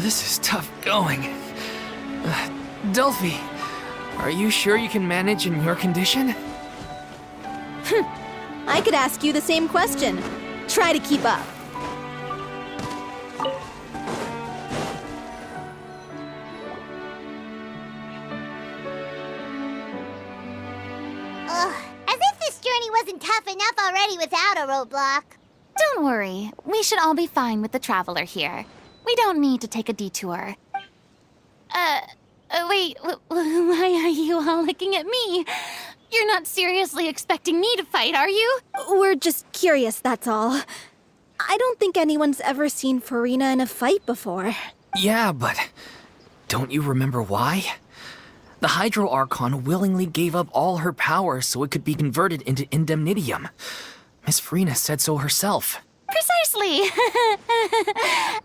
This is tough going. Delphi, are you sure you can manage in your condition? I could ask you the same question. Try to keep up. As if this journey wasn't tough enough already without a roadblock. Don't worry. We should all be fine with the traveler here. We don't need to take a detour. Wait, why are you all looking at me? You're not seriously expecting me to fight, are you? We're just curious, that's all. I don't think anyone's ever seen Furina in a fight before. Yeah, but don't you remember why? The Hydro Archon willingly gave up all her power so it could be converted into indemnitium. Miss Furina said so herself. Precisely!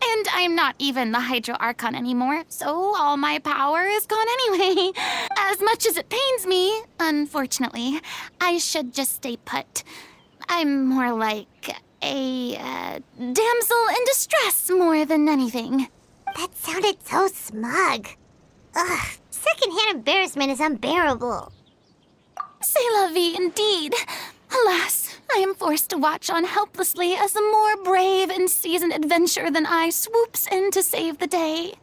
And I'm not even the Hydro Archon anymore, so all my power is gone anyway. As much as it pains me, unfortunately, I should just stay put. I'm more like a damsel in distress more than anything. That sounded so smug. Ugh, secondhand embarrassment is unbearable. C'est la vie indeed. Alas, I am forced to watch on helplessly as a more brave and seasoned adventurer than I swoops in to save the day.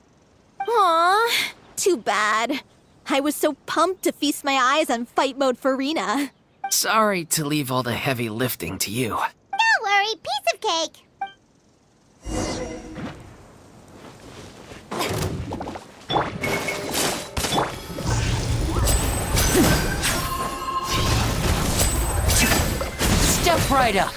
Aw, too bad. I was so pumped to feast my eyes on fight mode Furina. Sorry to leave all the heavy lifting to you. Don't worry, piece of cake. Step right up.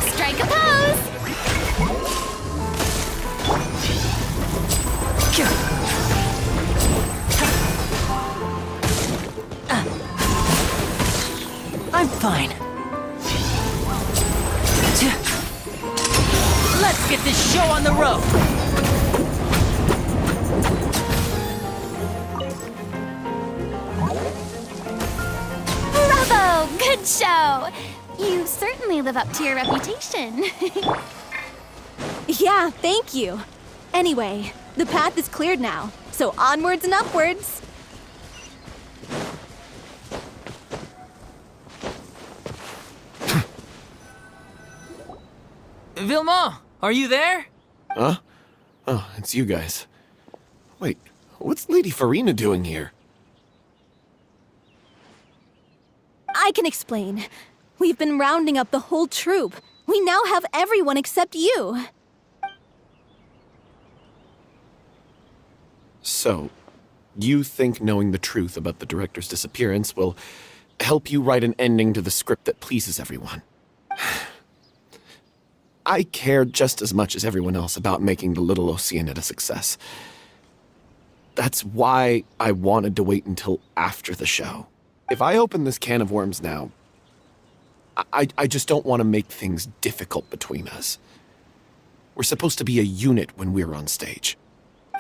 Strike a pose! I'm fine. Let's get this show on the road. Bravo! Good show! You certainly live up to your reputation. Yeah, thank you. Anyway, the path is cleared now, so onwards and upwards. Vilma, are you there? Huh? Oh, it's you guys. Wait, what's Lady Furina doing here? I can explain. We've been rounding up the whole troop. We now have everyone except you. So, you think knowing the truth about the director's disappearance will help you write an ending to the script that pleases everyone? I care just as much as everyone else about making the Little Oceanid a success. That's why I wanted to wait until after the show. If I open this can of worms now, I just don't want to make things difficult between us. We're supposed to be a unit when we're on stage.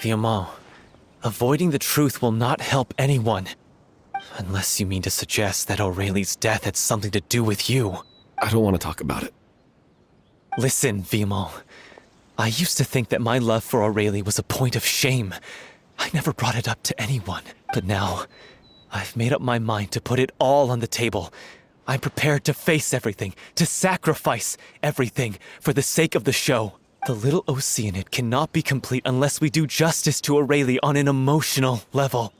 Vilma, avoiding the truth will not help anyone. Unless you mean to suggest that Aurelie's death had something to do with you. I don't want to talk about it. Listen, Vilma. I used to think that my love for Aurelie was a point of shame. I never brought it up to anyone. But now, I've made up my mind to put it all on the table. I'm prepared to face everything, to sacrifice everything for the sake of the show. The Little Oceanid cannot be complete unless we do justice to Aurelie on an emotional level.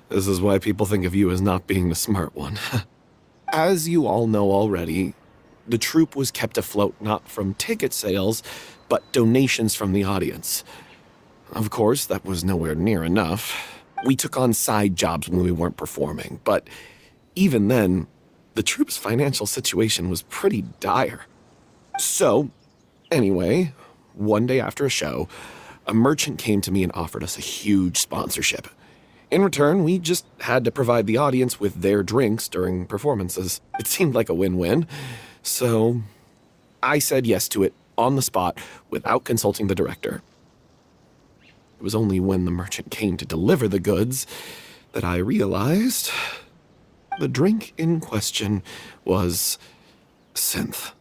This is why people think of you as not being the smart one. As you all know already, the troupe was kept afloat not from ticket sales, but donations from the audience. Of course, that was nowhere near enough. We took on side jobs when we weren't performing, but even then, the troupe's financial situation was pretty dire. So, anyway, one day after a show, a merchant came to me and offered us a huge sponsorship. In return, we just had to provide the audience with their drinks during performances. It seemed like a win-win, so I said yes to it on the spot without consulting the director. It was only when the merchant came to deliver the goods that I realized the drink in question was synth.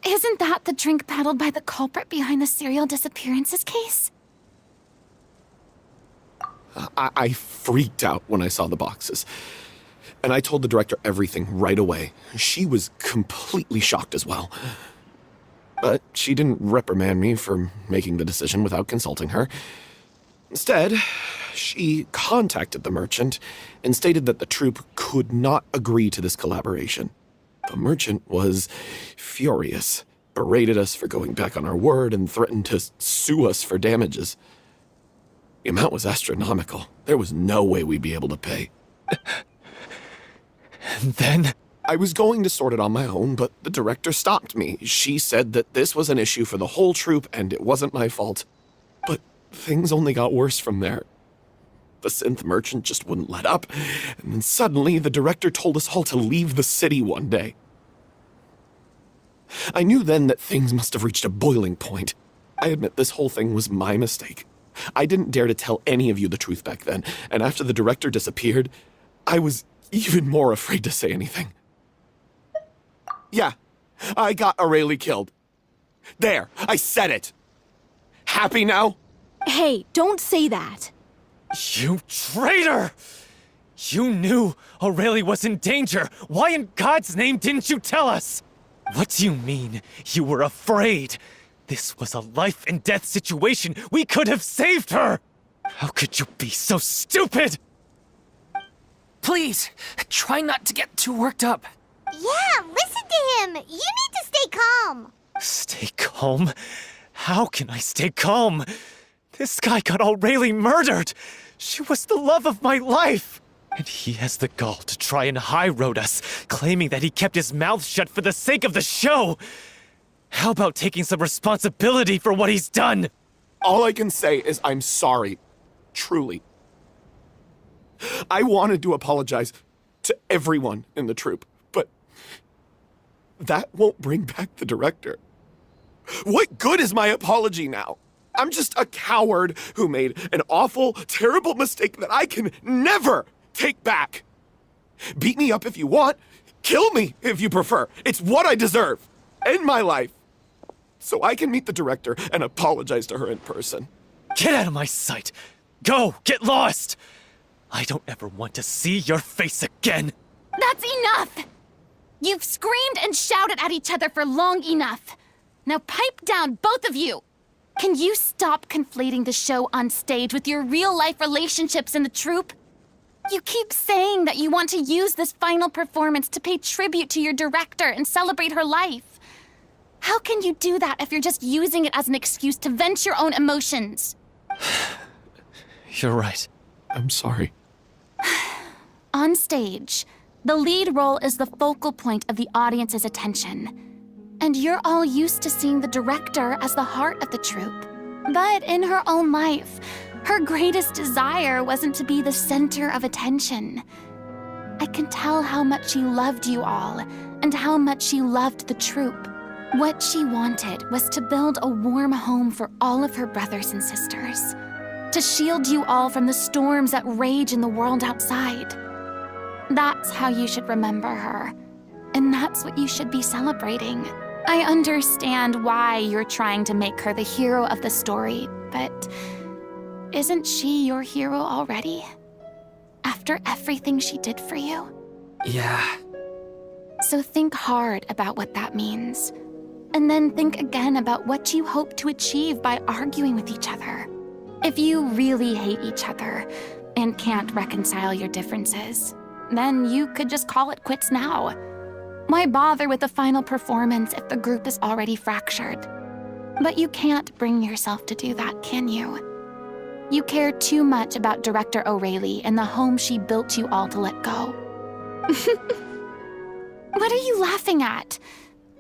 Isn't that the drink peddled by the culprit behind the serial disappearances case? I freaked out when I saw the boxes. And I told the director everything right away. She was completely shocked as well. But she didn't reprimand me for making the decision without consulting her. Instead, she contacted the merchant and stated that the troupe could not agree to this collaboration. The merchant was furious, berated us for going back on our word, and threatened to sue us for damages. The amount was astronomical. There was no way we'd be able to pay. And then? I was going to sort it on my own, but the director stopped me. She said that this was an issue for the whole troupe and it wasn't my fault. But things only got worse from there. The synth merchant just wouldn't let up, and then suddenly the director told us all to leave the city one day. I knew then that things must have reached a boiling point. I admit this whole thing was my mistake. I didn't dare to tell any of you the truth back then, and after the director disappeared, I was even more afraid to say anything. Yeah, I got Aurelie killed. There, I said it. Happy now? Hey, don't say that. You traitor! You knew Aurelie was in danger. Why in God's name didn't you tell us? What do you mean, you were afraid? This was a life and death situation. We could have saved her! How could you be so stupid? Please, try not to get too worked up. Yeah, listen to him. You need to stay calm. Stay calm? How can I stay calm? This guy got Aurelie murdered! She was the love of my life! And he has the gall to try and high-road us, claiming that he kept his mouth shut for the sake of the show! How about taking some responsibility for what he's done? All I can say is I'm sorry. Truly. I wanted to apologize to everyone in the troupe, but that won't bring back the director. What good is my apology now? I'm just a coward who made an awful, terrible mistake that I can never take back. Beat me up if you want. Kill me if you prefer. It's what I deserve. End my life. So I can meet the director and apologize to her in person. Get out of my sight! Go! Get lost! I don't ever want to see your face again! That's enough! You've screamed and shouted at each other for long enough. Now pipe down, both of you! Can you stop conflating the show on stage with your real-life relationships in the troupe? You keep saying that you want to use this final performance to pay tribute to your director and celebrate her life. How can you do that if you're just using it as an excuse to vent your own emotions? You're right. I'm sorry. On stage, the lead role is the focal point of the audience's attention. And you're all used to seeing the director as the heart of the troupe. But in her own life, her greatest desire wasn't to be the center of attention. I can tell how much she loved you all, and how much she loved the troupe. What she wanted was to build a warm home for all of her brothers and sisters. To shield you all from the storms that rage in the world outside. That's how you should remember her. And that's what you should be celebrating. I understand why you're trying to make her the hero of the story, but isn't she your hero already? After everything she did for you? Yeah. So think hard about what that means. And then think again about what you hope to achieve by arguing with each other. If you really hate each other and can't reconcile your differences, then you could just call it quits now. Why bother with the final performance if the group is already fractured? But you can't bring yourself to do that, can you? You care too much about Director O'Reilly and the home she built you all to let go. What are you laughing at?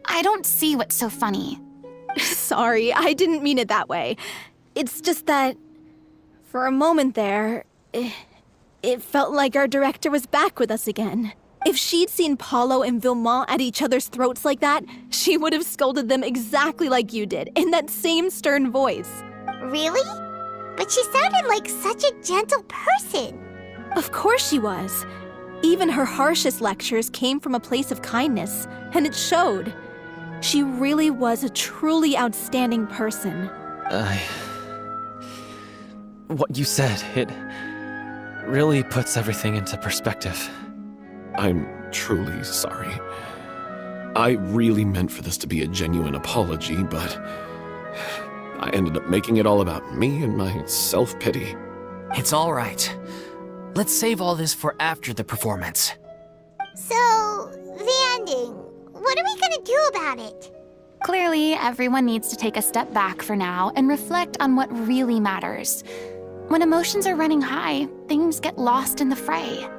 I don't see what's so funny. Sorry, I didn't mean it that way. It's just that, for a moment there, it felt like our director was back with us again. If she'd seen Paulo and Vilmont at each other's throats like that, she would have scolded them exactly like you did, in that same stern voice. Really? But she sounded like such a gentle person. Of course she was. Even her harshest lectures came from a place of kindness, and it showed. She really was a truly outstanding person. What you said, it really puts everything into perspective. I'm truly sorry. I really meant for this to be a genuine apology, but I ended up making it all about me and my self-pity. It's all right. Let's save all this for after the performance. So, the ending. What are we gonna do about it? Clearly, everyone needs to take a step back for now and reflect on what really matters. When emotions are running high, things get lost in the fray.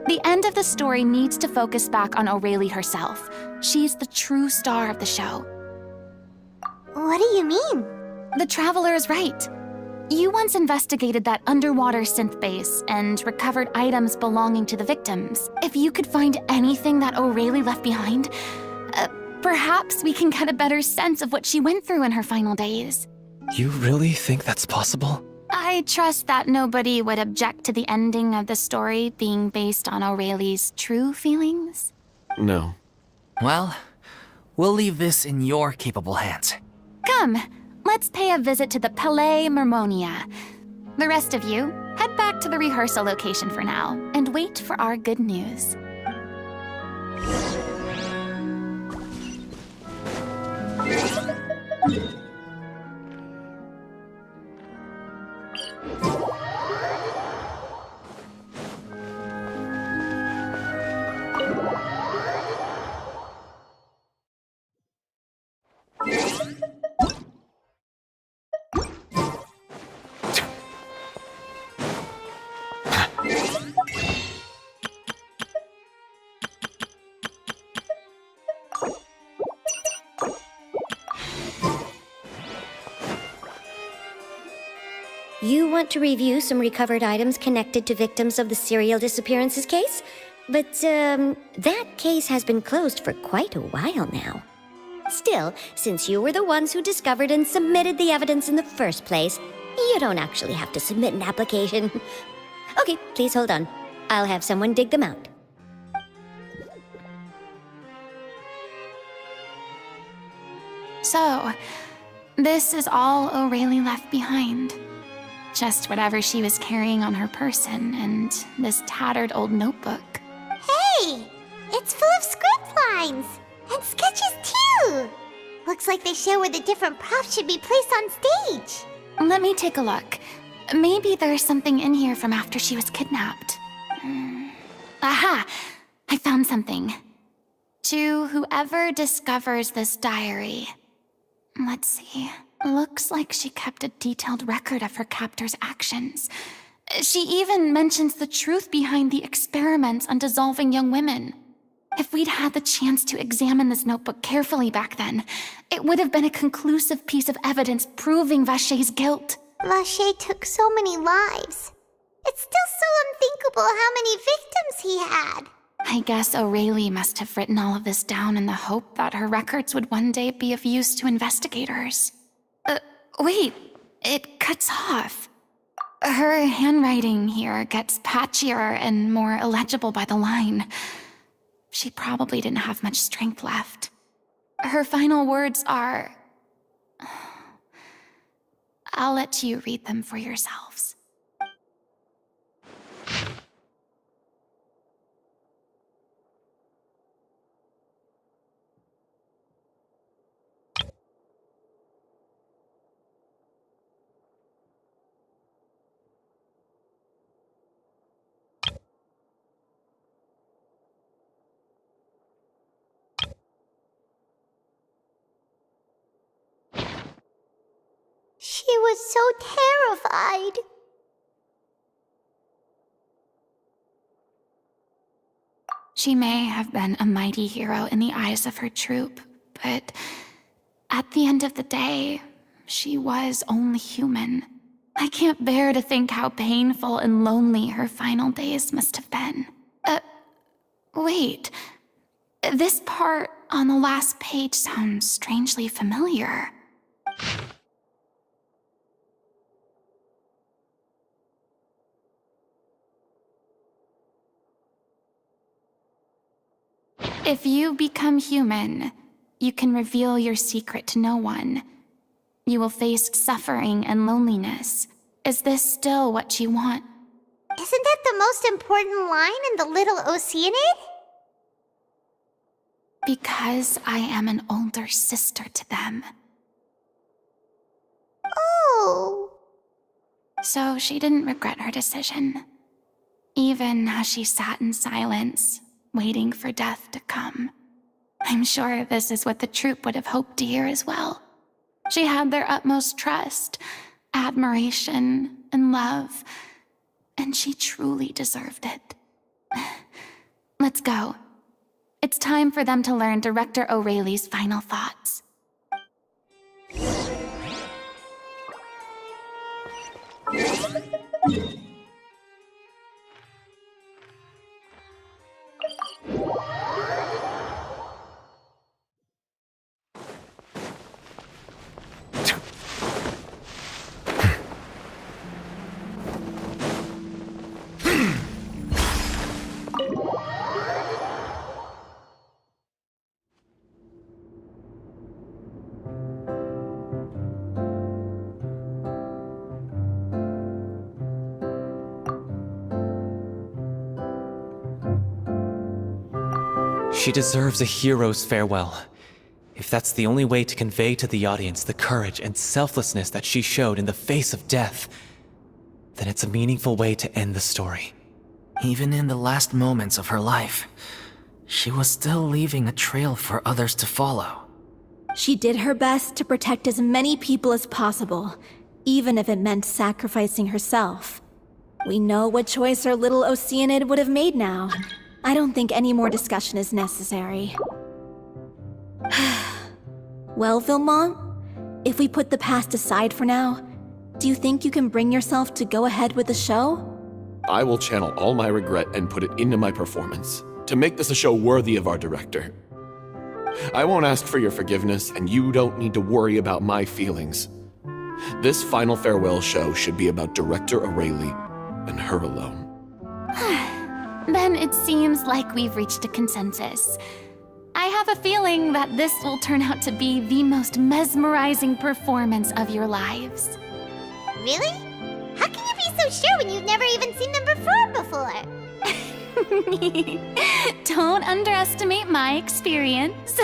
The end of the story needs to focus back on O'Reilly herself. She's the true star of the show. What do you mean? The Traveler is right. You once investigated that underwater synth base and recovered items belonging to the victims. If you could find anything that O'Reilly left behind, perhaps we can get a better sense of what she went through in her final days. You really think that's possible? I trust that nobody would object to the ending of the story being based on O'Reilly's true feelings. No. Well, we'll leave this in your capable hands. Come, let's pay a visit to the Palais Mermonia. The rest of you, head back to the rehearsal location for now and wait for our good news. You want to review some recovered items connected to victims of the serial disappearances case? But, that case has been closed for quite a while now. Still, since you were the ones who discovered and submitted the evidence in the first place, you don't actually have to submit an application. Okay, please hold on. I'll have someone dig them out. So, this is all O'Reilly left behind. Just whatever she was carrying on her person and this tattered old notebook. Hey! It's full of script lines! And sketches too! Looks like they show where the different props should be placed on stage. Let me take a look. Maybe there's something in here from after she was kidnapped. Aha! I found something. To whoever discovers this diary. Let's see. Looks like she kept a detailed record of her captor's actions. She even mentions the truth behind the experiments on dissolving young women. If we'd had the chance to examine this notebook carefully back then, it would have been a conclusive piece of evidence proving Vachey's guilt. Vachey took so many lives. It's still so unthinkable how many victims he had. I guess O'Reilly must have written all of this down in the hope that her records would one day be of use to investigators. Wait, it cuts off. Her handwriting here gets patchier and more illegible by the line. She probably didn't have much strength left. Her final words are... I'll let you read them for yourselves. She was so terrified. She may have been a mighty hero in the eyes of her troupe, but at the end of the day, she was only human. I can't bear to think how painful and lonely her final days must have been. Wait. This part on the last page sounds strangely familiar. If you become human, you can reveal your secret to no one. You will face suffering and loneliness. Is this still what you want? Isn't that the most important line in the Little Oceanid? Because I am an older sister to them. Oh. So she didn't regret her decision. Even as she sat in silence, waiting for death to come. I'm sure this is what the troupe would have hoped to hear as well. She had their utmost trust, admiration, and love, and she truly deserved it. Let's go. It's time for them to learn Director O'Reilly's final thoughts. She deserves a hero's farewell. If that's the only way to convey to the audience the courage and selflessness that she showed in the face of death, then it's a meaningful way to end the story. Even in the last moments of her life, she was still leaving a trail for others to follow. She did her best to protect as many people as possible, even if it meant sacrificing herself. We know what choice our little Oceanid would have made now. I don't think any more discussion is necessary. Well, Vilmont, if we put the past aside for now, do you think you can bring yourself to go ahead with the show? I will channel all my regret and put it into my performance, to make this a show worthy of our director. I won't ask for your forgiveness, and you don't need to worry about my feelings. This final farewell show should be about Director O'Reilly and her alone. Then it seems like we've reached a consensus. I have a feeling that this will turn out to be the most mesmerizing performance of your lives. Really? How can you be so sure when you've never even seen them perform before? Don't underestimate my experience.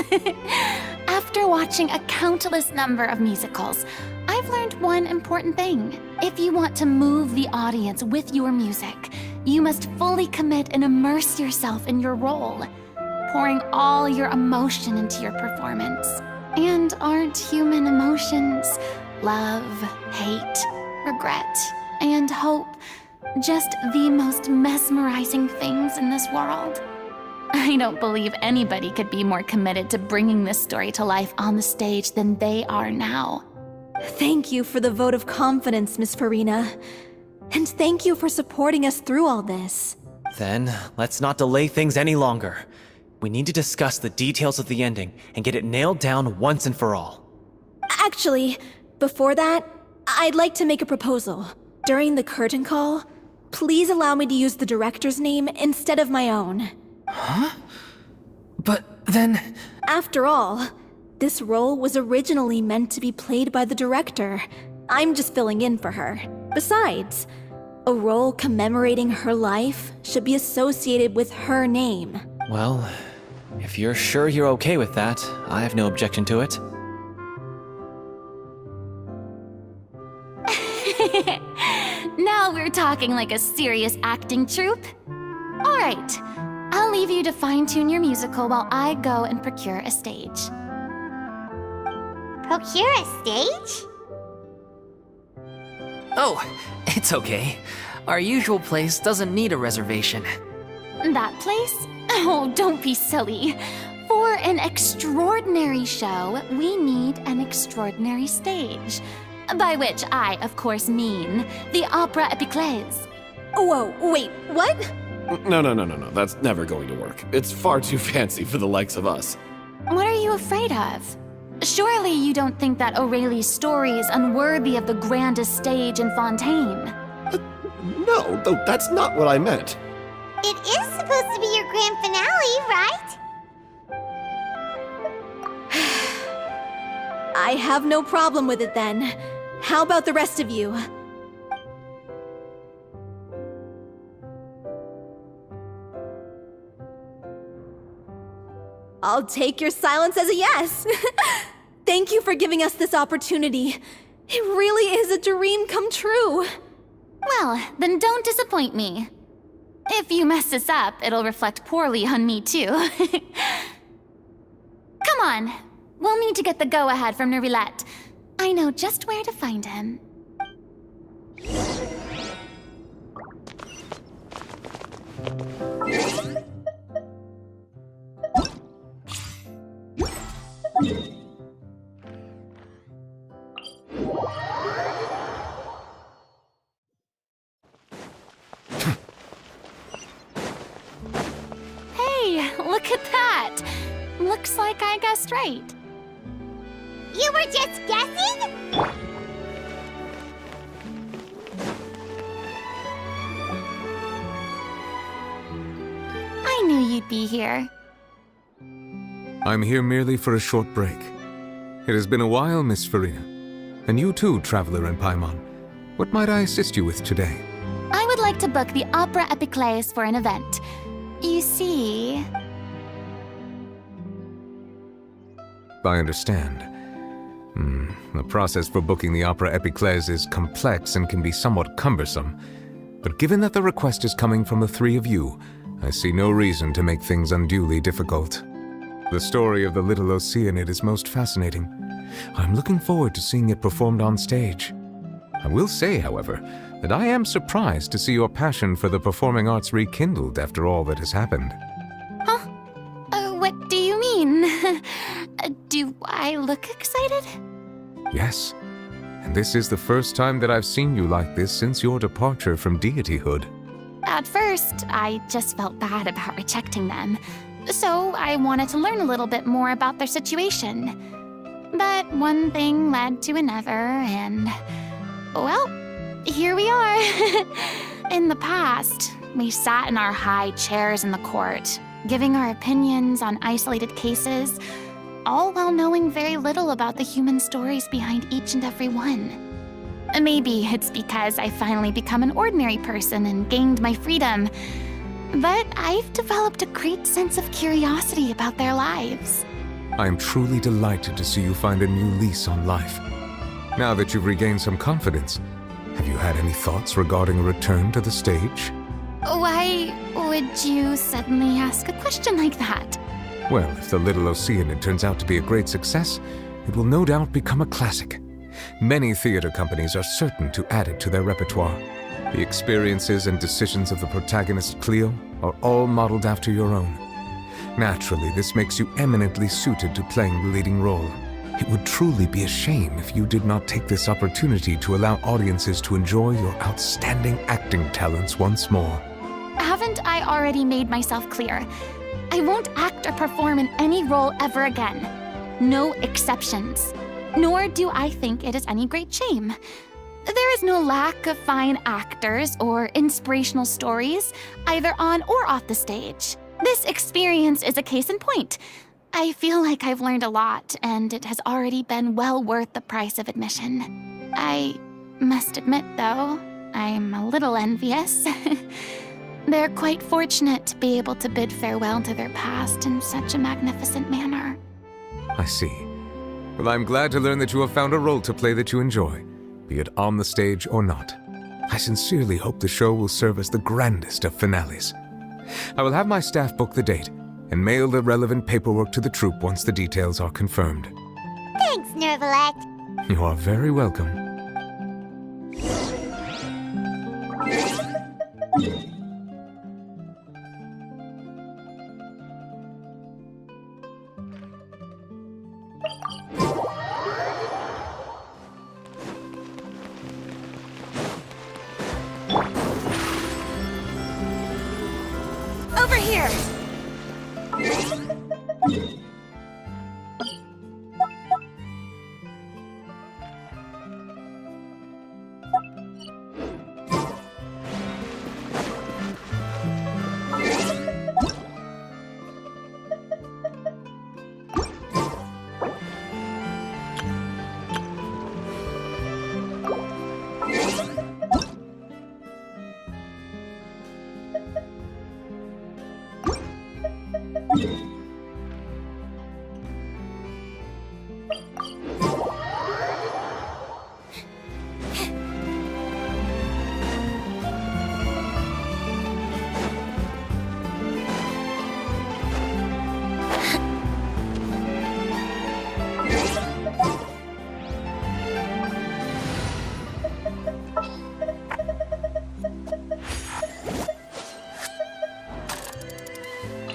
After watching a countless number of musicals, I've learned one important thing. If you want to move the audience with your music, you must fully commit and immerse yourself in your role, pouring all your emotion into your performance. And aren't human emotions love, hate, regret, and hope just the most mesmerizing things in this world? I don't believe anybody could be more committed to bringing this story to life on the stage than they are now. Thank you for the vote of confidence, Miss Furina. And thank you for supporting us through all this. Then, let's not delay things any longer. We need to discuss the details of the ending and get it nailed down once and for all. Actually, before that, I'd like to make a proposal. During the curtain call, please allow me to use the director's name instead of my own. Huh? But then... After all, this role was originally meant to be played by the director. I'm just filling in for her. Besides, a role commemorating her life should be associated with her name. Well, if you're sure you're okay with that, I have no objection to it. Now we're talking like a serious acting troupe. All right, I'll leave you to fine-tune your musical while I go and procure a stage. Procure a stage? Oh, it's okay. Our usual place doesn't need a reservation. That place? Oh, don't be silly. For an extraordinary show, we need an extraordinary stage. By which I, of course, mean the Opera Epiclese. Whoa, wait, what? No. That's never going to work. It's far too fancy for the likes of us. What are you afraid of? Surely you don't think that Aurelie's story is unworthy of the grandest stage in Fontaine. No, though that's not what I meant. It is supposed to be your grand finale, right? I have no problem with it then. How about the rest of you? I'll take your silence as a yes. Thank you for giving us this opportunity. It really is a dream come true. Well, then don't disappoint me. If you mess this up, it'll reflect poorly on me too. Come on. We'll need to get the go-ahead from Nerilette. I know just where to find him. Hey, look at that! Looks like I guessed right. You were just guessing? I knew you'd be here. I'm here merely for a short break. It has been a while, Miss Furina. And you too, Traveler and Paimon. What might I assist you with today? I would like to book the Opera Epiclese for an event. You see... I understand. The process for booking the Opera Epiclese is complex and can be somewhat cumbersome. But given that the request is coming from the three of you, I see no reason to make things unduly difficult. The story of the little Oceanid is most fascinating. I'm looking forward to seeing it performed on stage. I will say, however, that I am surprised to see your passion for the performing arts rekindled after all that has happened. Huh? What do you mean? Do I look excited? Yes, and this is the first time that I've seen you like this since your departure from deityhood. At first, I just felt bad about rejecting them. So I wanted to learn a little bit more about their situation. But one thing led to another, and... well, here we are. In the past, we sat in our high chairs in the court, giving our opinions on isolated cases, all while knowing very little about the human stories behind each and every one. Maybe it's because I finally become an ordinary person and gained my freedom, but I've developed a great sense of curiosity about their lives. I am truly delighted to see you find a new lease on life. Now that you've regained some confidence, have you had any thoughts regarding a return to the stage? Why would you suddenly ask a question like that? Well, if the Little Oceanid turns out to be a great success, it will no doubt become a classic. Many theater companies are certain to add it to their repertoire. The experiences and decisions of the protagonist Cleo are all modeled after your own. Naturally, this makes you eminently suited to playing the leading role. It would truly be a shame if you did not take this opportunity to allow audiences to enjoy your outstanding acting talents once more. Haven't I already made myself clear? I won't act or perform in any role ever again. No exceptions. Nor do I think it is any great shame. There is no lack of fine actors or inspirational stories, either on or off the stage. This experience is a case in point. I feel like I've learned a lot, and it has already been well worth the price of admission. I must admit, though, I'm a little envious. They're quite fortunate to be able to bid farewell to their past in such a magnificent manner. I see. Well, I'm glad to learn that you have found a role to play that you enjoy, be it on the stage or not. I sincerely hope the show will serve as the grandest of finales. I will have my staff book the date and mail the relevant paperwork to the troupe once the details are confirmed. Thanks, Nervalette. You are very welcome. over here!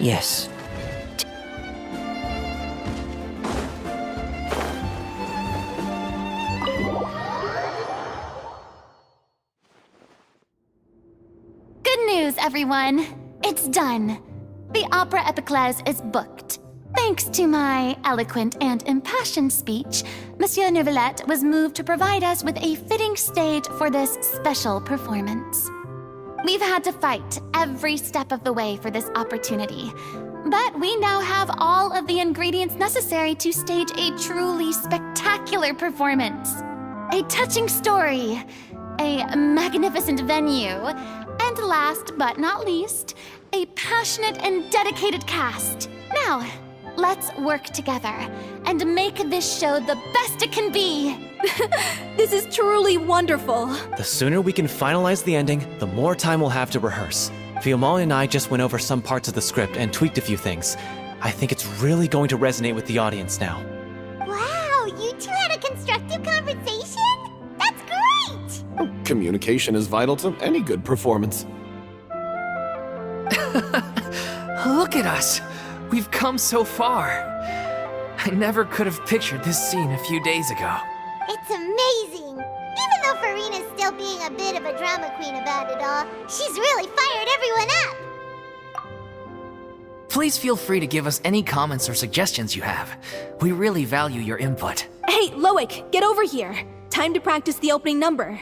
Yes. Good news, everyone. It's done. The Opera Epiclese is booked. Thanks to my eloquent and impassioned speech, Monsieur Neuvillette was moved to provide us with a fitting stage for this special performance. We've had to fight every step of the way for this opportunity, but we now have all of the ingredients necessary to stage a truly spectacular performance. A touching story, a magnificent venue, and last but not least, a passionate and dedicated cast. Now, let's work together and make this show the best it can be. This is truly wonderful. The sooner we can finalize the ending, the more time we'll have to rehearse. Fiamal and I just went over some parts of the script and tweaked a few things. I think it's really going to resonate with the audience now. Wow, you two had a constructive conversation? That's great! Communication is vital to any good performance. Look at us! We've come so far. I never could have pictured this scene a few days ago. It's amazing! Even though Furina's still being a bit of a drama queen about it all, she's really fired everyone up! Please feel free to give us any comments or suggestions you have. We really value your input. Hey, Loic, get over here. Time to practice the opening number.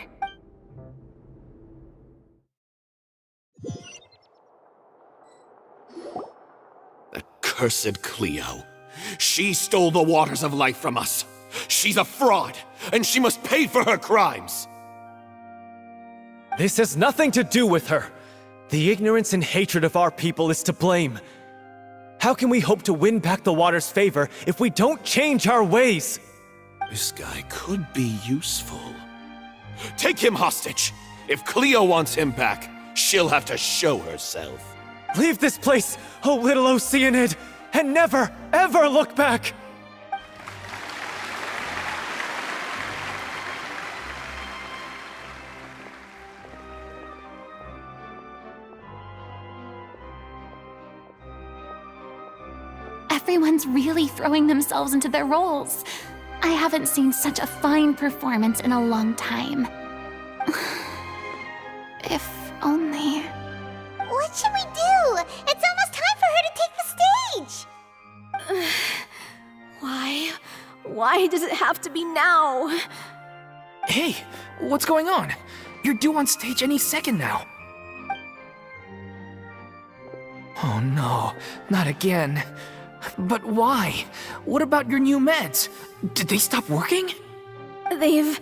Cursed Cleo. She stole the waters of life from us. She's a fraud, and she must pay for her crimes. This has nothing to do with her. The ignorance and hatred of our people is to blame. How can we hope to win back the water's favor if we don't change our ways? This guy could be useful. Take him hostage. If Cleo wants him back, she'll have to show herself. Leave this place, oh little Oceanid, and never, ever look back! Everyone's really throwing themselves into their roles. I haven't seen such a fine performance in a long time. If only... What should we do? It's almost time for her to take the stage! Why? Why does it have to be now? Hey, what's going on? You're due on stage any second now. Oh no, not again. But why? What about your new meds? Did they stop working? They've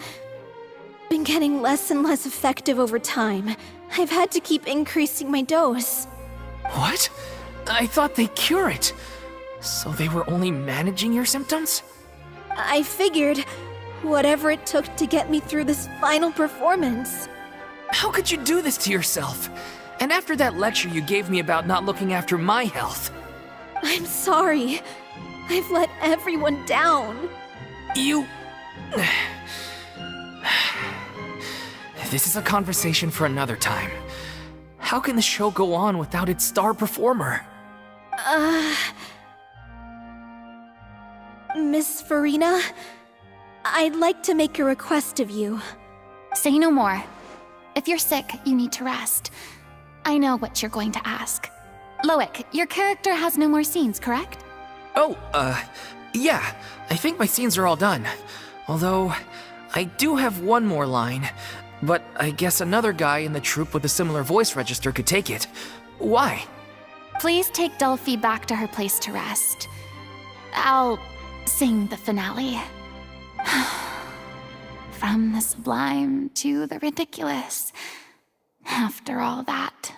been getting less and less effective over time. I've had to keep increasing my dose. What? I thought they cure it. So they were only managing your symptoms? I figured whatever it took to get me through this final performance. How could you do this to yourself? And after that lecture you gave me about not looking after my health. I'm sorry. I've let everyone down. You... This is a conversation for another time. How can the show go on without its star performer? Miss Furina, I'd like to make a request of you. Say no more. If you're sick, you need to rest. I know what you're going to ask. Loic, your character has no more scenes, correct? Oh, yeah. I think my scenes are all done. Although, I do have one more line. But I guess another guy in the troupe with a similar voice register could take it. Why? Please take Delphi back to her place to rest. I'll sing the finale. From the sublime to the ridiculous. After all that,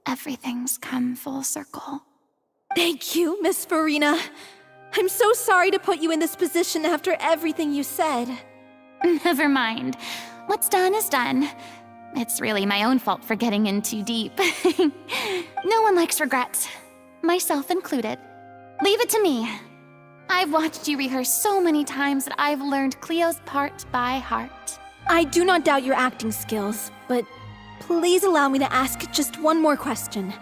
everything's come full circle. Thank you, Miss Furina. I'm so sorry to put you in this position after everything you said. Never mind. What's done is done. It's really my own fault for getting in too deep. No one likes regrets, myself included. Leave it to me. I've watched you rehearse so many times that I've learned Cleo's part by heart. I do not doubt your acting skills, but please allow me to ask just one more question.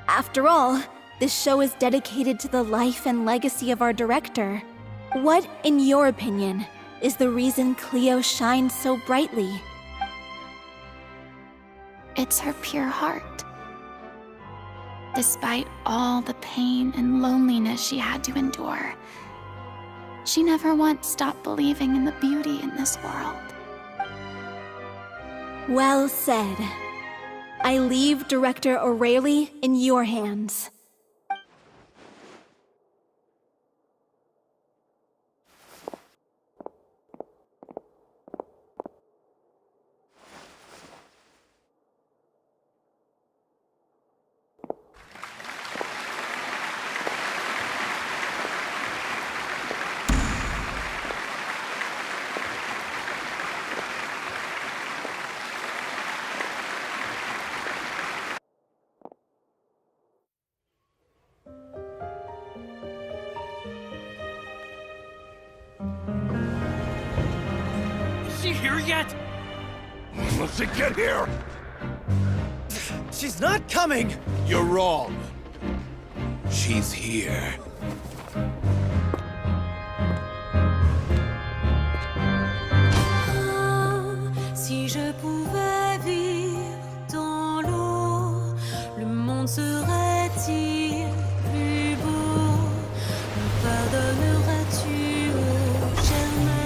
After all, this show is dedicated to the life and legacy of our director. What, in your opinion, is the reason Cleo shines so brightly? It's her pure heart. Despite all the pain and loneliness she had to endure, she never once stopped believing in the beauty in this world. Well said. I leave Director O'Reilly in your hands. Is she here yet? Let's get here! She's not coming! You're wrong. She's here. Si je pouvais vivre dans l'eau, le monde serait-il plus beau? Me pardonneras-tu, ô chère mère?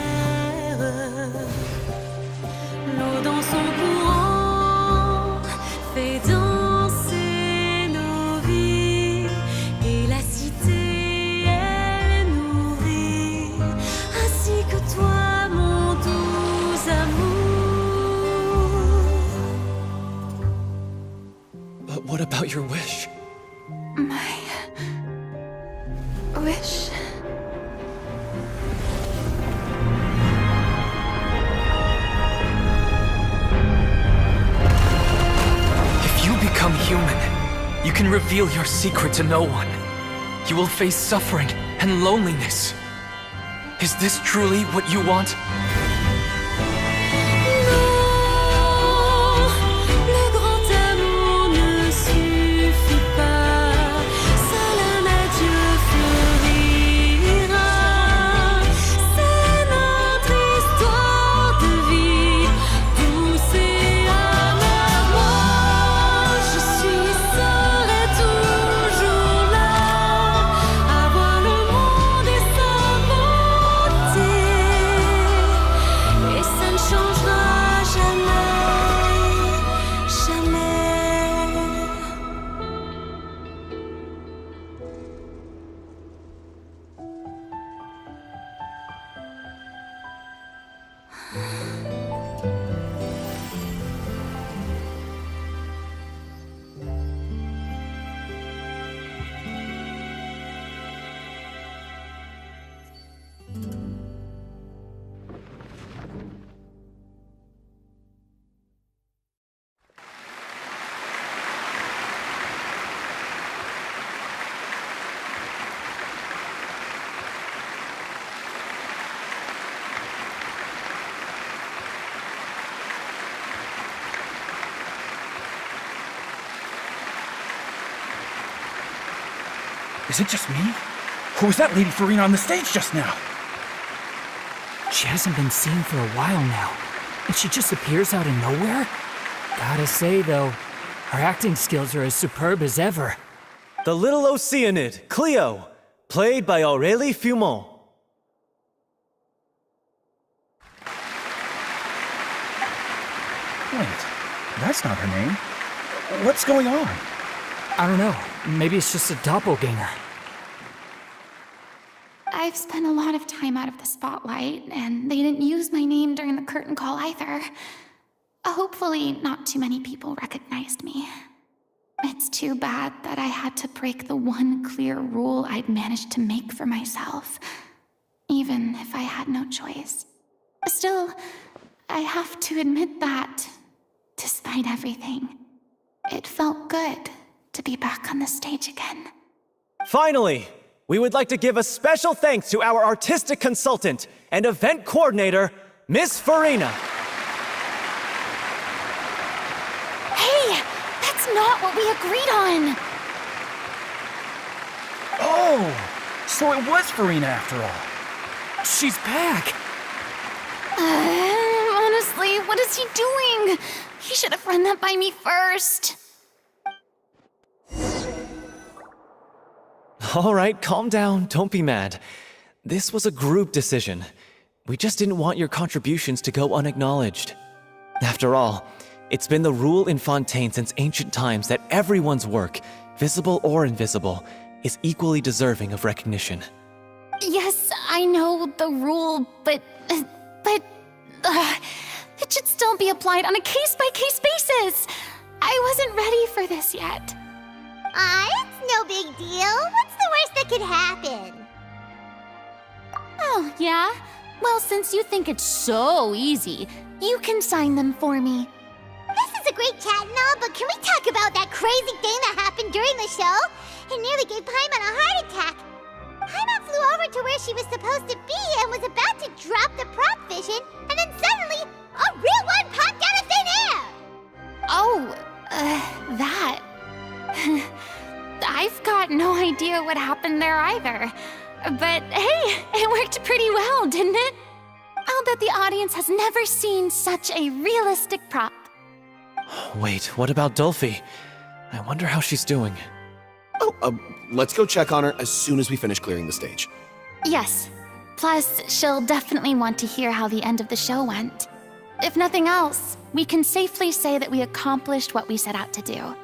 L'eau dans son courant fait danser nos vies, et la cité elle nourrit, ainsi que toi, mon doux amour. But what about your wish? My wish. If you become human, you can reveal your secret to no one. You will face suffering and loneliness. Is this truly what you want? Le grand amour ne suffit pas, seul un adieu fleurira. C'est notre histoire de vie, douce et amère. Moi, je suis, serai toujours là, à voir le monde et sa beauté, et ça ne changera jamais, jamais. Is it just me? Or was that Lady Furina on the stage just now? She hasn't been seen for a while now, and she just appears out of nowhere? Gotta say, though, her acting skills are as superb as ever. the little Oceanid, Cleo, played by Aurélie Fumont. Wait, that's not her name. What's going on? I don't know. Maybe it's just a doppelganger. I've spent a lot of time out of the spotlight, and they didn't use my name during the curtain call either. Hopefully, not too many people recognized me. It's too bad that I had to break the one clear rule I'd managed to make for myself, even if I had no choice. Still, I have to admit that, despite everything, it felt good to be back on the stage again. Finally, we would like to give a special thanks to our artistic consultant and event coordinator, Miss Furina. Hey, that's not what we agreed on! Oh, so it was Furina after all. She's back! Honestly, what is he doing? He should have run that by me first. All right, calm down, don't be mad. This was a group decision. We just didn't want your contributions to go unacknowledged. After all, it's been the rule in Fontaine since ancient times that everyone's work, visible or invisible, is equally deserving of recognition. Yes, I know the rule, but it should still be applied on a case-by-case basis. I wasn't ready for this yet. It's no big deal. What's the worst that could happen? Oh, yeah? Well, since you think it's so easy, you can sign them for me. This is a great chat and all, but can we talk about that crazy thing that happened during the show? It nearly gave Paimon a heart attack. Paimon flew over to where she was supposed to be and was about to drop the prop vision, and then suddenly, a real one popped out of thin air! Oh, that... I've got no idea what happened there either. But hey, it worked pretty well, didn't it? I'll bet the audience has never seen such a realistic prop. Wait, what about Dolphy? I wonder how she's doing. Oh, let's go check on her as soon as we finish clearing the stage. Yes. Plus, she'll definitely want to hear how the end of the show went. If nothing else, we can safely say that we accomplished what we set out to do.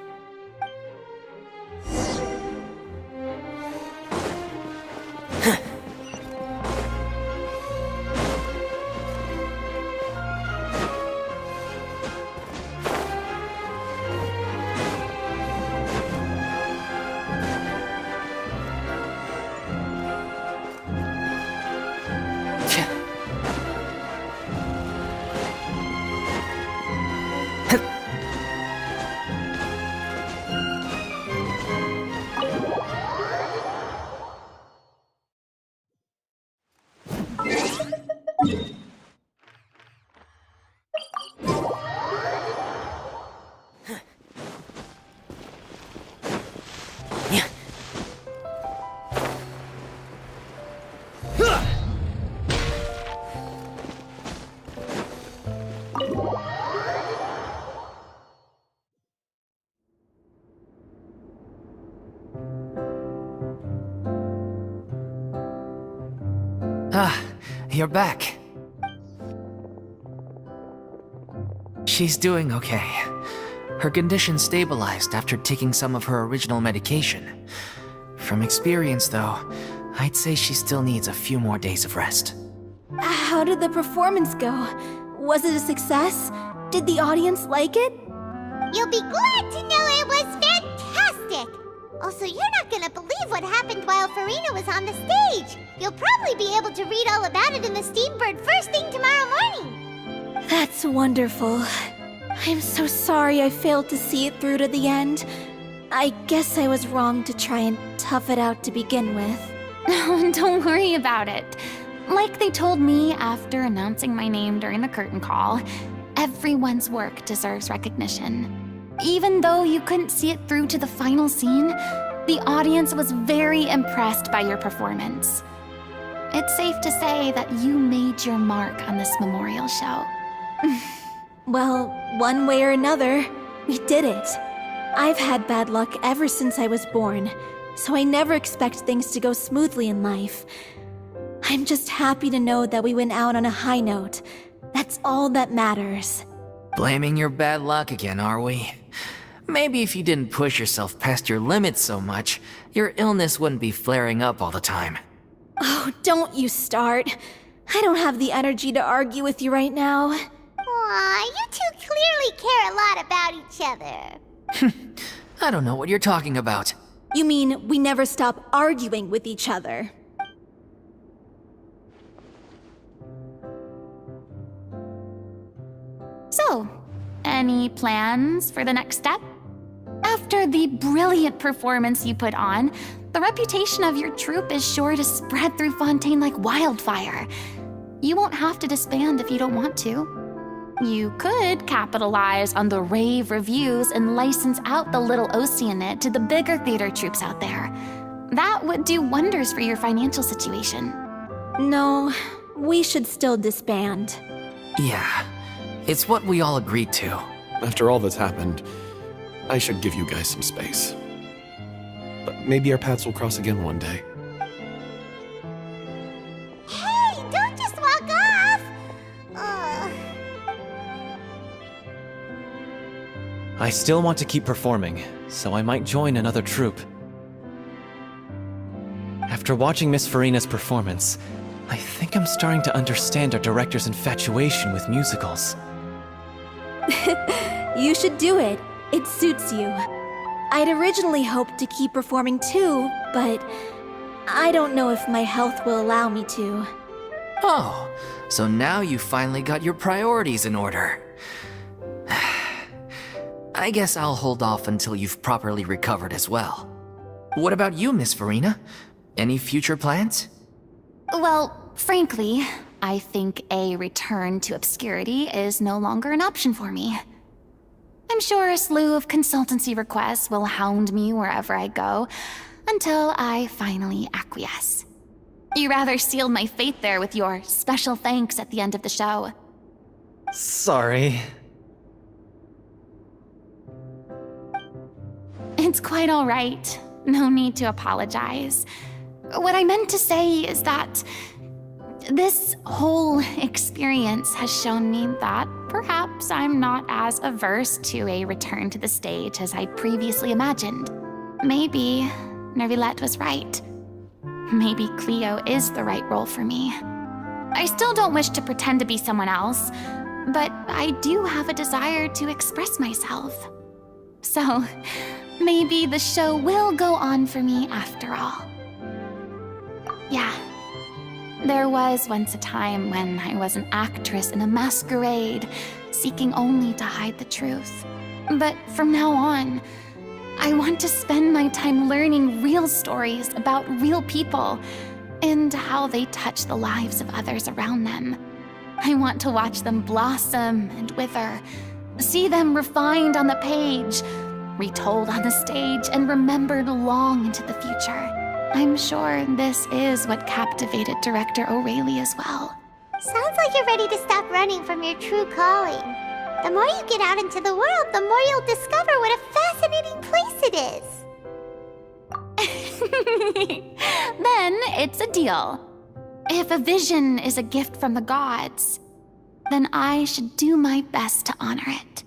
You're back. She's doing okay. Her condition stabilized after taking some of her original medication. From experience, though, I'd say she still needs a few more days of rest. How did the performance go? Was it a success? Did the audience like it? You'll be glad to know it was fantastic! Also, you're not gonna believe what happened while Furina was on the stage. You'll probably be able to read all about it in the Steambird first thing tomorrow morning. That's wonderful. I'm so sorry I failed to see it through to the end. I guess I was wrong to try and tough it out to begin with. Oh, don't worry about it. Like they told me after announcing my name during the curtain call, everyone's work deserves recognition. Even though you couldn't see it through to the final scene, the audience was very impressed by your performance. It's safe to say that you made your mark on this memorial show. Well, one way or another, we did it. I've had bad luck ever since I was born, so I never expect things to go smoothly in life. I'm just happy to know that we went out on a high note. That's all that matters. Blaming your bad luck again, are we? Maybe if you didn't push yourself past your limits so much, your illness wouldn't be flaring up all the time. Oh, don't you start. I don't have the energy to argue with you right now. Aw, you two clearly care a lot about each other. I don't know what you're talking about. You mean we never stop arguing with each other? So, any plans for the next step? After the brilliant performance you put on, the reputation of your troupe is sure to spread through Fontaine like wildfire. You won't have to disband if you don't want to. You could capitalize on the rave reviews and license out the Little Oceanid to the bigger theater troupes out there. That would do wonders for your financial situation. No, we should still disband. Yeah, it's what we all agreed to. After all that's happened, I should give you guys some space. But maybe our paths will cross again one day. Hey, don't just walk off! Ugh. I still want to keep performing, so I might join another troupe. After watching Miss Furina's performance, I think I'm starting to understand our director's infatuation with musicals. You should do it. It suits you. I'd originally hoped to keep performing too, but I don't know if my health will allow me to. Oh, so now you finally got your priorities in order. I guess I'll hold off until you've properly recovered as well. What about you, Miss Furina? Any future plans? Well, frankly, I think a return to obscurity is no longer an option for me. I'm sure a slew of consultancy requests will hound me wherever I go, until I finally acquiesce. You rather sealed my fate there with your special thanks at the end of the show. Sorry. It's quite all right. No need to apologize. What I meant to say is that this whole experience has shown me that perhaps I'm not as averse to a return to the stage as I previously imagined. Maybe Nervillette was right. Maybe Cleo is the right role for me. I still don't wish to pretend to be someone else, but I do have a desire to express myself. So, maybe the show will go on for me after all. Yeah. There was once a time when I was an actress in a masquerade, seeking only to hide the truth. But from now on, I want to spend my time learning real stories about real people and how they touch the lives of others around them. I want to watch them blossom and wither, see them refined on the page, retold on the stage, and remembered long into the future. I'm sure this is what captivated director O'Reilly as well. Sounds like you're ready to stop running from your true calling. The more you get out into the world, the more you'll discover what a fascinating place it is. Then it's a deal. If a vision is a gift from the gods, then I should do my best to honor it.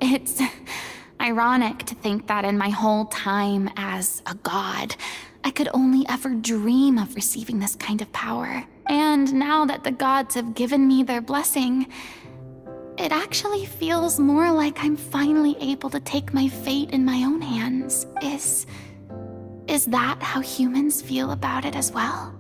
It's ironic to think that in my whole time as a god, I could only ever dream of receiving this kind of power. And now that the gods have given me their blessing, it actually feels more like I'm finally able to take my fate in my own hands. Is that how humans feel about it as well?